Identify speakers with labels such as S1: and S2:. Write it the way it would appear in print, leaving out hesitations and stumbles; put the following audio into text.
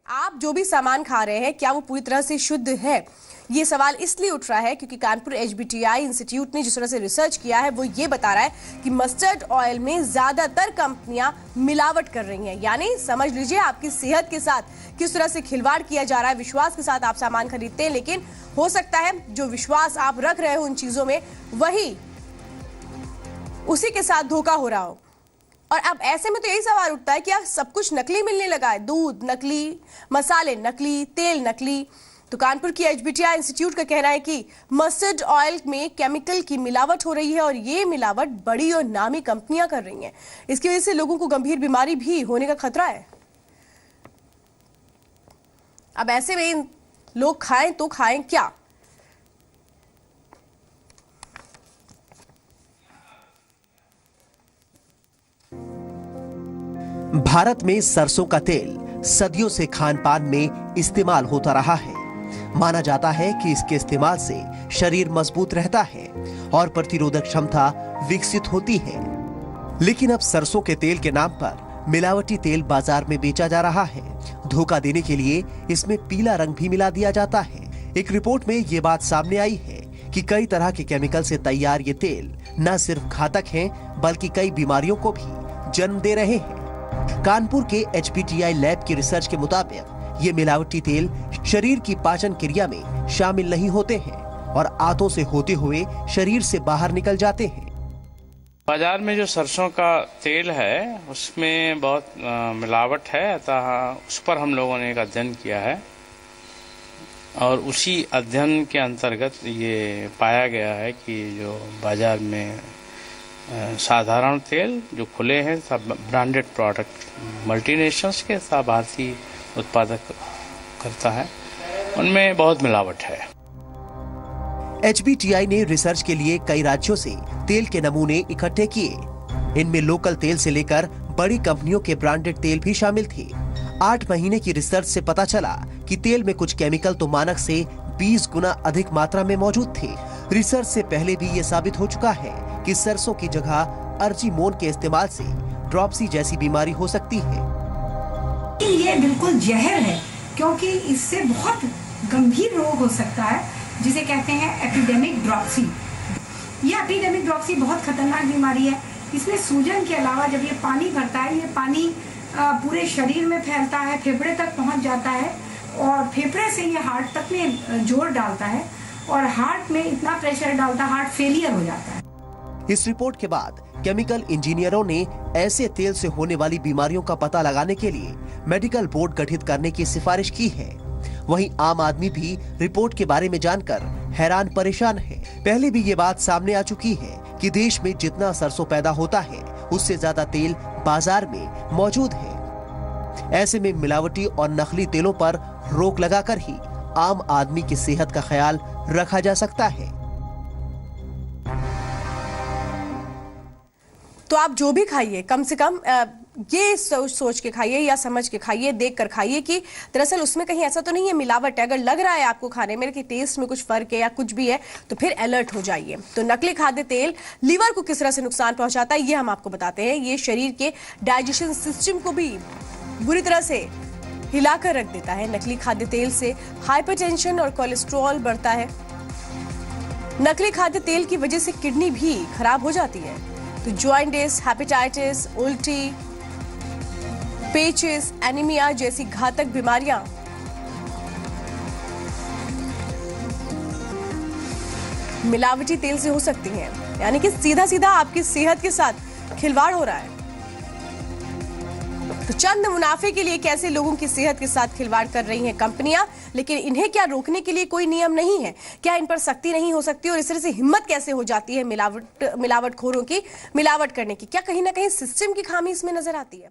S1: आप जो भी सामान खा रहे हैं क्या वो पूरी तरह से शुद्ध है? ये सवाल इसलिए उठ रहा है क्योंकि कानपुर एचबीटीआई इंस्टीट्यूट ने जिस तरह से रिसर्च किया है वो ये बता रहा है कि मस्टर्ड ऑयल में ज्यादातर कंपनियां मिलावट कर रही हैं। यानी समझ लीजिए आपकी सेहत के साथ किस तरह से खिलवाड़ किया जा रहा है। विश्वास के साथ आप सामान खरीदते हैं, लेकिन हो सकता है जो विश्वास आप रख रहे हो उन चीजों में वही उसी के साथ धोखा हो रहा हो। और अब ऐसे में तो यही सवाल उठता है कि यार सब कुछ नकली मिलने लगा है, दूध नकली, मसाले नकली, तेल नकली। तो कानपुर की एचबीटीआई इंस्टीट्यूट का कहना है कि मस्टर्ड ऑयल में केमिकल की मिलावट हो रही है और ये मिलावट बड़ी और नामी कंपनियां कर रही हैं। इसकी वजह से लोगों को गंभीर बीमारी भी होने का खतरा है। अब ऐसे में लोग खाएं तो खाएं क्या?
S2: भारत में सरसों का तेल सदियों से खान पान में इस्तेमाल होता रहा है। माना जाता है कि इसके इस्तेमाल से शरीर मजबूत रहता है और प्रतिरोधक क्षमता विकसित होती है। लेकिन अब सरसों के तेल के नाम पर मिलावटी तेल बाजार में बेचा जा रहा है। धोखा देने के लिए इसमें पीला रंग भी मिला दिया जाता है। एक रिपोर्ट में ये बात सामने आई है कि कई तरह के केमिकल से तैयार ये तेल न सिर्फ घातक हैं बल्कि कई बीमारियों को भी जन्म दे रहे हैं। कानपुर के एचबीटीआई लैब की रिसर्च के मुताबिक ये मिलावटी तेल शरीर की पाचन क्रिया में शामिल नहीं होते हैं और आंतों से होते हुए शरीर से बाहर निकल जाते हैं।
S3: बाजार में जो सरसों का तेल है उसमें बहुत मिलावट है, अतः उस पर हम लोगों ने एक अध्ययन किया है और उसी अध्ययन के अंतर्गत ये पाया गया है कि जो बाजार में साधारण तेल जो खुले हैं सब ब्रांडेड प्रोडक्ट मल्टीनेशनल्स के सब भारतीय उत्पादक करता है, उनमें बहुत मिलावट है।
S2: एचबीटीआई ने रिसर्च के लिए कई राज्यों से तेल के नमूने इकट्ठे किए। इनमें लोकल तेल से लेकर बड़ी कंपनियों के ब्रांडेड तेल भी शामिल थे। 8 महीने की रिसर्च से पता चला कि तेल में कुछ केमिकल तो मानक से 20 गुना अधिक मात्रा में मौजूद थे। रिसर्च से पहले भी ये साबित हो चुका है कि सरसों की जगह अर्जिमोन के इस्तेमाल से ड्रॉप्सी जैसी बीमारी हो सकती है।
S4: ये बिल्कुल जहर है क्योंकि इससे बहुत गंभीर रोग हो सकता है जिसे कहते हैं एपिडेमिक ड्रॉप्सी। यह एपिडेमिक ड्रॉप्सी बहुत खतरनाक बीमारी है। इसमें सूजन के अलावा जब ये पानी भरता है, ये पानी पूरे शरीर में फैलता है, फेफड़े तक पहुंच जाता है और फेफड़े से ये हार्ट तक में जोर डालता है और हार्ट में इतना प्रेशर डालता है, हार्ट फेलियर हो जाता है।
S2: इस रिपोर्ट के बाद केमिकल इंजीनियरों ने ऐसे तेल से होने वाली बीमारियों का पता लगाने के लिए मेडिकल बोर्ड गठित करने की सिफारिश की है। वहीं आम आदमी भी रिपोर्ट के बारे में जानकर हैरान परेशान है। पहले भी ये बात सामने आ चुकी है कि देश में जितना सरसों पैदा होता है उससे ज्यादा तेल बाजार में मौजूद है। ऐसे में मिलावटी और नकली तेलों पर रोक लगाकर ही आम आदमी की सेहत का ख्याल रखा जा सकता है।
S1: तो आप जो भी खाइए कम से कम ये सोच के खाइए या समझ के खाइए, देख कर खाइए कि दरअसल उसमें कहीं ऐसा तो नहीं है मिलावट है। अगर लग रहा है आपको खाने में कि टेस्ट में कुछ फर्क है या कुछ भी है तो फिर अलर्ट हो जाइए। तो नकली खाद्य तेल लीवर को किस तरह से नुकसान पहुंचाता है ये हम आपको बताते हैं। ये शरीर के डाइजेशन सिस्टम को भी बुरी तरह से हिलाकर रख देता है। नकली खाद्य तेल से हाइपरटेंशन और कोलेस्ट्रॉल बढ़ता है। नकली खाद्य तेल की वजह से किडनी भी खराब हो जाती है। तो जॉइंटिस, हेपेटाइटिस, उल्टी, पेचिस, एनीमिया जैसी घातक बीमारियां मिलावटी तेल से हो सकती हैं। यानी कि सीधा सीधा आपकी सेहत के साथ खिलवाड़ हो रहा है। तो चंद मुनाफे के लिए कैसे लोगों की सेहत के साथ खिलवाड़ कर रही हैं कंपनियां, लेकिन इन्हें क्या रोकने के लिए कोई नियम नहीं है? क्या इन पर सख्ती नहीं हो सकती? और इस तरह से हिम्मत कैसे हो जाती है मिलावटखोरों की मिलावट करने की? क्या कहीं ना कहीं सिस्टम की खामी इसमें नजर आती है?